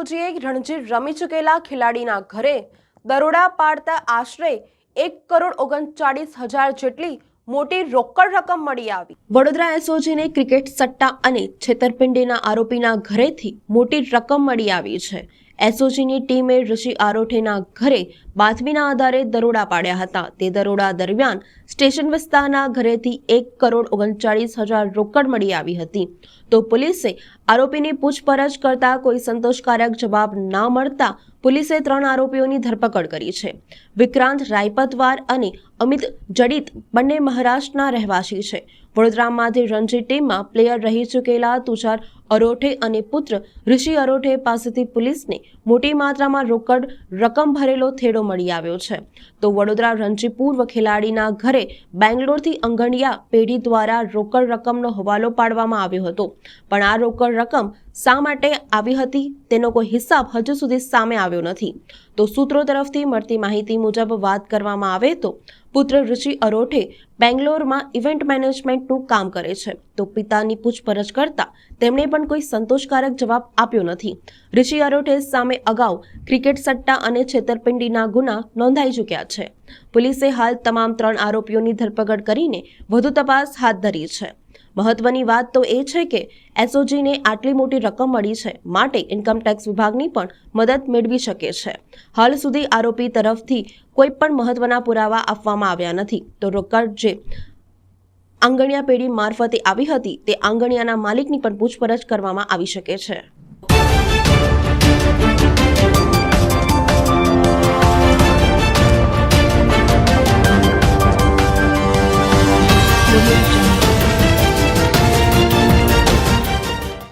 એસઓજીએ રણજી રમી ચૂકેલા ખેલાડીના ઘરે દરોડા પાડતા આશરે 1,39,00,000 જેટલી મોટી રોકડ રકમ મળી આવી। વડોદરા એસઓજીને ક્રિકેટ સટ્ટા અને છેતરપિંડીના આરોપીના ઘરેથી મોટી રકમ મળી આવી છે। એસઓજીની ટીમે ઋષિ આરોઠેના ઘરે બાતમીના આધારે દરોડા પાડ્યા હતા। તે દરોડા દરમિયાન સ્ટેશન વિસ્તારના ઘરેથી 1,39,00,000 રોકડ મળી આવી હતી। તો પોલીસે આરોપીની પૂછપરછ કરતા કોઈ સંતોષકારક જવાબ ના મળતા પોલીસે 3 આરોપીઓની ધરપકડ કરી છે। વિક્રાંત રાયપતવાર અને અમિત જડિત બંને મહારાષ્ટ્રના રહેવાસી છે। વડોદરામાંથી રણજી ટીમમાં પ્લેયર રહી ચૂકેલા તુષાર અરોઠે અને પુત્ર ઋષિ અરોઠે પાસેથી પોલીસને મોટી માત્રામાં રોકડ રકમ ભરેલો થેડો મળી આવ્યો છે। તો વડોદરા રણજી પૂર્વ ખેલાડીના ઘરે બેંગ્લોરથી અંગણિયા પેઢી દ્વારા રોકડ રકમનો હવાલો પાડવામાં આવ્યો હતો, પણ આ રોકડ રકમ શા માટે આવી હતી તેનો કોઈ હિસાબ હજુ સુધી સામે આવ્યો નથી। તો સૂત્રો તરફથી મળતી માહિતી મુજબ વાત કરવામાં આવે તો પુત્ર ઋષિ અરોઠે બેંગ્લોરમાં ઇવેન્ટ મેનેજમેન્ટનું કામ કરે છે। તો પિતાની પૂછપરછ કરતા તેમણે પણ કોઈ સંતોષકારક જવાબ આપ્યો નથી। ઋષિ અરોઠે સામે અગાઉ ક્રિકેટ સટ્ટા અને છેતરપિંડીના ગુના નોંધાઈ ચૂક્યા છે। પોલીસે હાલ તમામ 3 આરોપીઓની ધરપકડ કરીને વધુ તપાસ હાથ ધરી છે। મહત્વની વાત તો એ છે કે એસઓજીને આટલી મોટી રકમ મળી છે, માટે ઇન્કમટેક્સ વિભાગની પણ મદદ મેળવી શકે છે। હાલ સુધી આરોપી તરફથી કોઈ પણ મહત્વના પુરાવા આપવામાં આવ્યા નથી। તો રોકડ જે આંગણિયા પેઢી મારફતે આવી હતી તે આંગણિયાના માલિકની પણ પૂછપરછ કરવામાં આવી શકે છે।